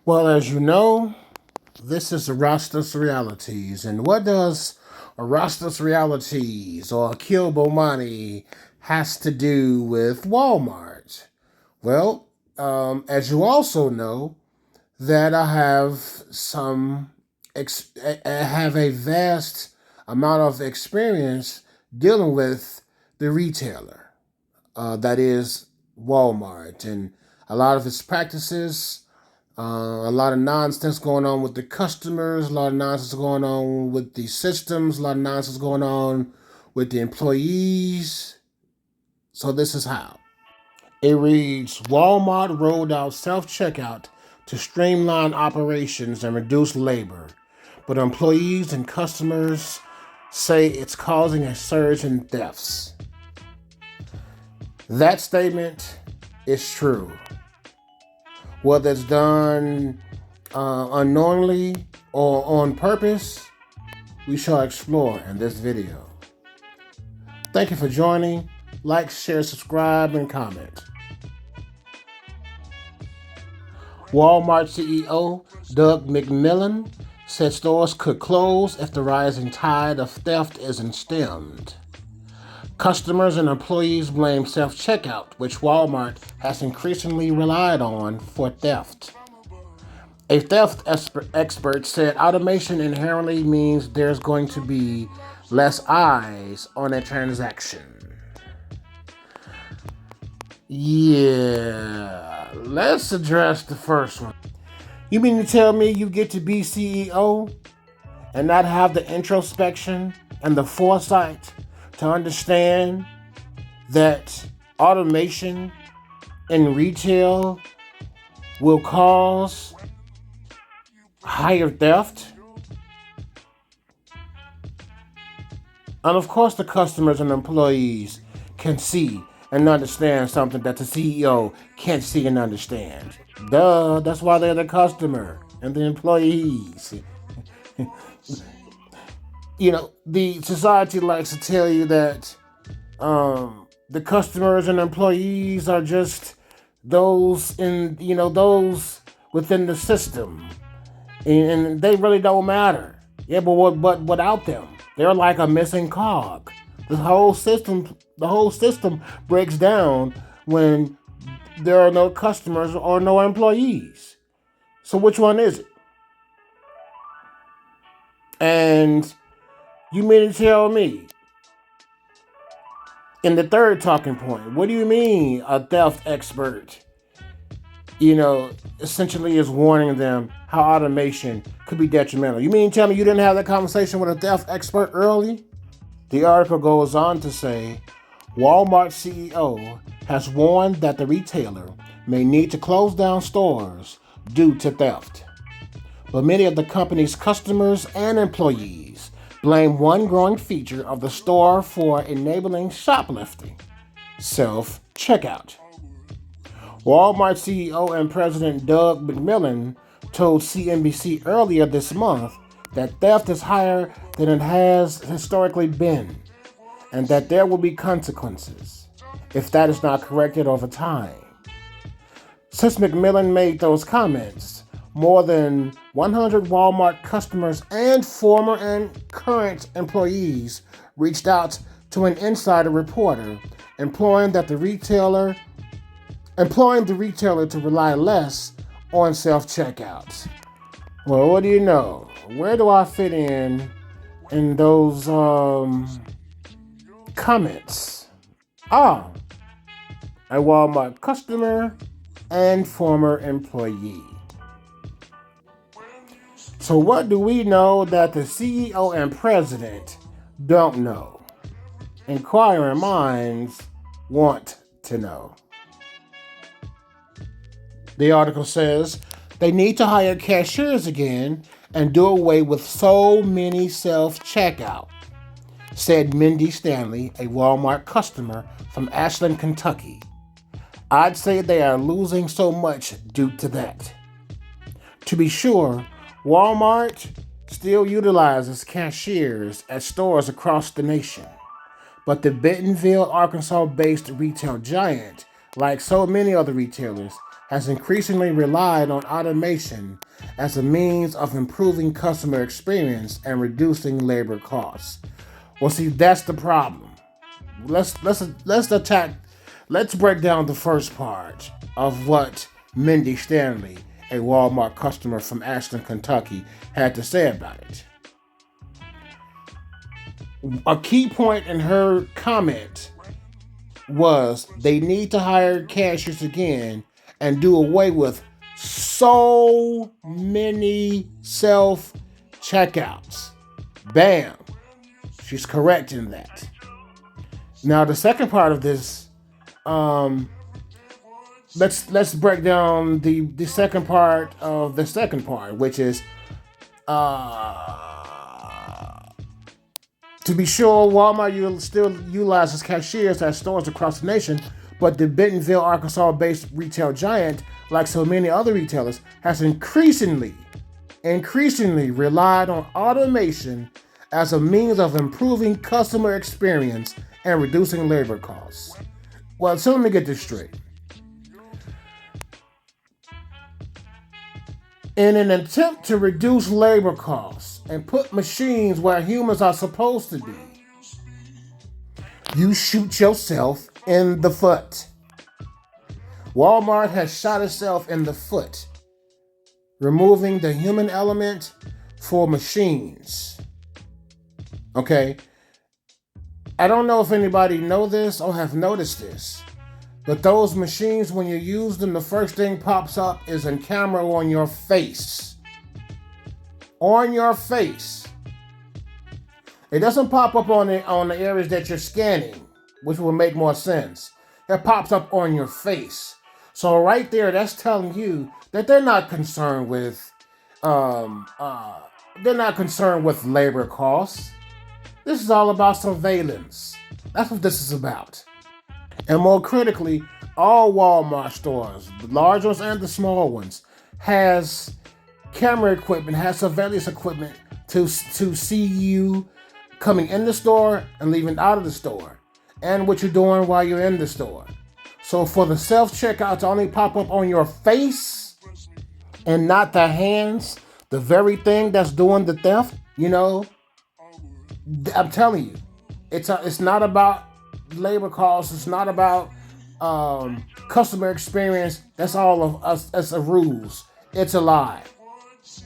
Well, as you know, this is Erastus Realities. And what does Erastus Realities or Akil Bomani has to do with Walmart? Well, as you also know, that I have I have a vast amount of experience dealing with the retailer, that is Walmart, and a lot of its practices, a lot of nonsense going on with the customers, a lot of nonsense going on with the systems, a lot of nonsense going on with the employees. So this is how. It reads Walmart rolled out self checkout to streamline operations and reduce labor, but employees and customers say it's causing a surge in thefts. That statement is true. Whether it's done unknowingly or on purpose, we shall explore in this video. Thank you for joining. Like, share, subscribe, and comment. Walmart CEO Doug McMillon said stores could close if the rising tide of theft isn't stemmed. Customers and employees blame self-checkout, which Walmart has increasingly relied on for theft. A theft expert said automation inherently means there's going to be less eyes on a transaction. Yeah, let's address the first one. You mean to tell me you get to be CEO and not have the introspection and the foresight to understand that automation in retail will cause higher theft? And of course, the customers and employees can see and understand something that the CEO can't see and understand. Duh, that's why they're the customer and the employees. The society likes to tell you that the customers and employees are just those within the system, and they really don't matter. Yeah, but without them, they're like a missing cog. The whole system breaks down when there are no customers or no employees. So which one is it? And you mean to tell me, in the third talking point, what do you mean a theft expert, essentially is warning them how automation could be detrimental? You mean to tell me you didn't have that conversation with a theft expert early? The article goes on to say, Walmart CEO has warned that the retailer may need to close down stores due to theft. But many of the company's customers and employees blame one growing feature of the store for enabling shoplifting: self-checkout. Walmart CEO and President Doug McMillon told CNBC earlier this month that theft is higher than it has historically been, and that there will be consequences if that is not corrected over time. Since McMillon made those comments, more than 100 Walmart customers and former and current employees reached out to an insider reporter, imploring the retailer to rely less on self-checkouts. Well, what do you know? Where do I fit in those comments? A Walmart customer and former employee. So what do we know that the CEO and president don't know? Inquiring minds want to know. The article says they need to hire cashiers again and do away with so many self-checkout, said Mindy Stanley, a Walmart customer from Ashland, Kentucky. I'd say they are losing so much due to that. To be sure, Walmart still utilizes cashiers at stores across the nation, but the Bentonville, Arkansas-based retail giant, like so many other retailers, has increasingly relied on automation as a means of improving customer experience and reducing labor costs. Well, see, that's the problem. Let's break down the first part of what Mindy Stanley, a Walmart customer from Ashton, Kentucky, had to say about it. A key point in her comment was they need to hire cashiers again and do away with so many self checkouts. Bam. She's correct in that. Now the second part of this, let's break down the second part of the second part, which is to be sure, Walmart still utilizes cashiers at stores across the nation, but the Bentonville, Arkansas-based retail giant, like so many other retailers, has increasingly relied on automation as a means of improving customer experience and reducing labor costs. Well, so let me get this straight. In an attempt to reduce labor costs and put machines where humans are supposed to be, you shoot yourself in the foot. Walmart has shot itself in the foot, removing the human element for machines. Okay? I don't know if anybody know this or have noticed this, but those machines, when you use them, the first thing pops up is a camera on your face. On your face. It doesn't pop up on the areas that you're scanning, which will make more sense. It pops up on your face. So right there, that's telling you that they're not concerned with labor costs. This is all about surveillance. That's what this is about. And more critically, all Walmart stores, the large ones and the small ones, has camera equipment, has surveillance equipment to see you coming in the store and leaving out of the store, and what you're doing while you're in the store. So for the self-checkout to only pop up on your face and not the hands, the very thing that's doing the theft, I'm telling you, it's not about labor costs. It's not about customer experience. That's all of us. That's a ruse. It's a lie.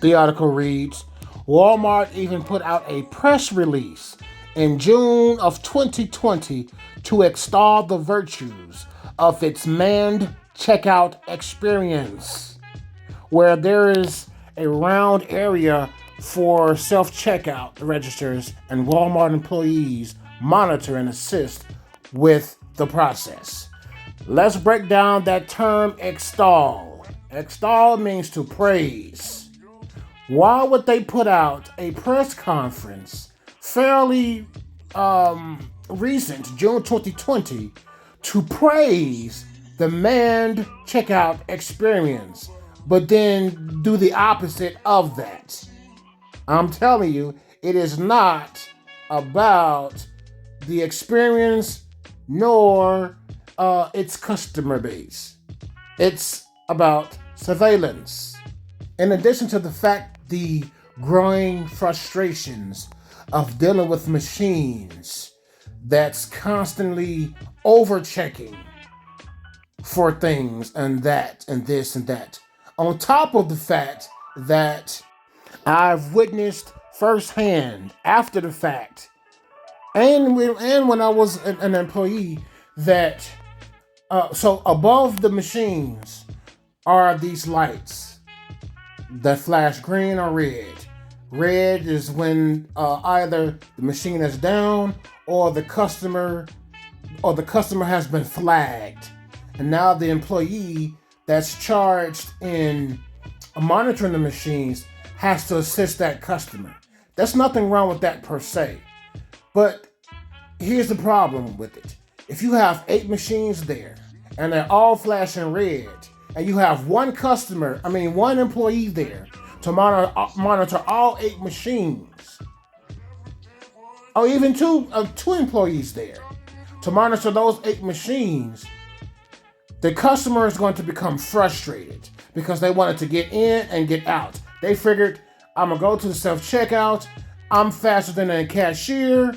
The article reads, Walmart even put out a press release in June of 2020 to extol the virtues of its manned checkout experience, where there is a round area for self-checkout registers and Walmart employees monitor and assist with the process. Let's break down that term extol. Extol means to praise. Why would they put out a press conference fairly recent, June 2020, to praise the manned checkout experience, but then do the opposite of that? I'm telling you, it is not about the experience nor its customer base. It's about surveillance. In addition to the fact, the growing frustrations of dealing with machines that's constantly over-checking for things and that and this and that. On top of the fact that I've witnessed firsthand, after the fact, and when I was an employee, that so above the machines are these lights that flash green or red. Red is when either the machine is down or the customer has been flagged, and now the employee that's charged in monitoring the machines has to assist that customer. There's nothing wrong with that per se, but here's the problem with it. If you have 8 machines there and they're all flashing red, and you have one employee there to monitor all 8 machines, or even two employees there to monitor those 8 machines, The customer is going to become frustrated because they wanted to get in and get out. They figured, I'm going to go to the self-checkout, I'm faster than a cashier,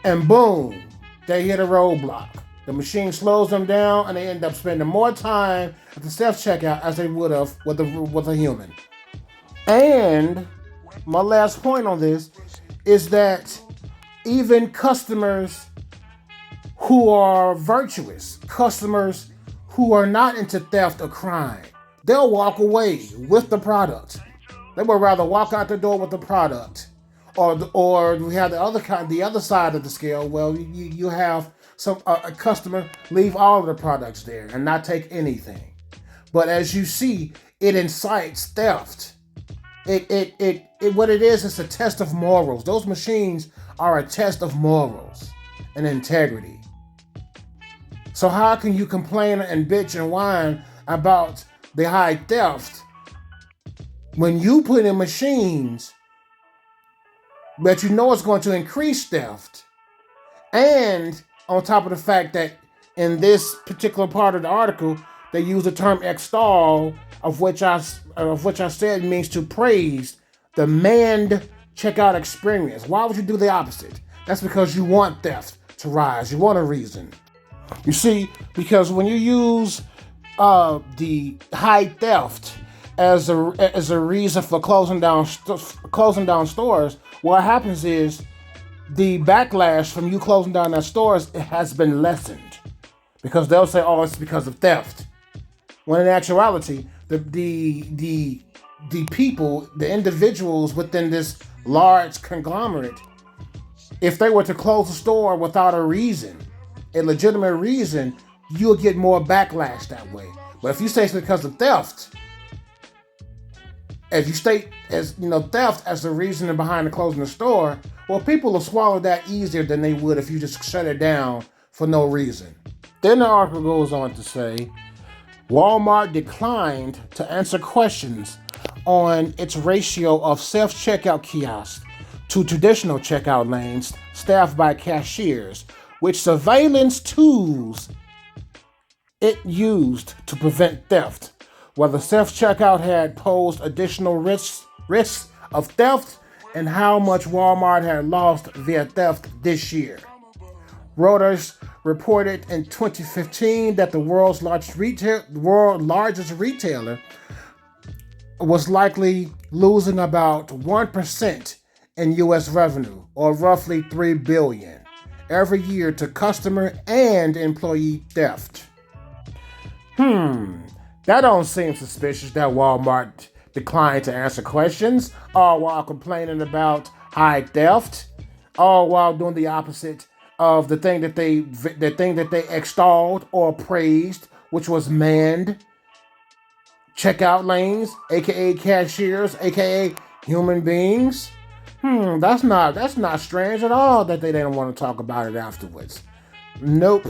and boom, they hit a roadblock. The machine slows them down and they end up spending more time at the self-checkout as they would have with a human. And my last point on this is that even customers who are virtuous, customers who are not into theft or crime, they'll walk away with the product. They would rather walk out the door with the product, or we have the other side of the scale. Well, you have a customer leave all of the products there and not take anything. But as you see, it incites theft. What it is, it's a test of morals. Those machines are a test of morals and integrity. So how can you complain and bitch and whine about the high theft when you put in machines that you know is going to increase theft? And on top of the fact that in this particular part of the article, they use the term extol, of which I said means to praise the manned checkout experience. Why would you do the opposite? That's because you want theft to rise. You want a reason. You see, because when you use the high theft as a reason for closing down stores, what happens is the backlash from you closing down that stores has been lessened, because they'll say, "Oh, it's because of theft," when in actuality, the people, the individuals within this large conglomerate, if they were to close the store without a reason, a legitimate reason, you'll get more backlash that way. But if you say it's because of theft, if you state theft as the reason behind the closing the store, well, people will swallow that easier than they would if you just shut it down for no reason. Then the article goes on to say, Walmart declined to answer questions on its ratio of self-checkout kiosks to traditional checkout lanes staffed by cashiers, which surveillance tools it used to prevent theft, whether self-checkout had posed additional risks of theft, and how much Walmart had lost via theft this year. Reuters reported in 2015 that the world's largest retailer was likely losing about 1% in U.S. revenue, or roughly $3 billion, every year to customer and employee theft. That don't seem suspicious that Walmart declined to answer questions, all while complaining about high theft, all while doing the opposite of the thing that they extolled or praised, which was manned checkout lanes, aka cashiers, aka human beings. That's not strange at all that they didn't want to talk about it afterwards. Nope.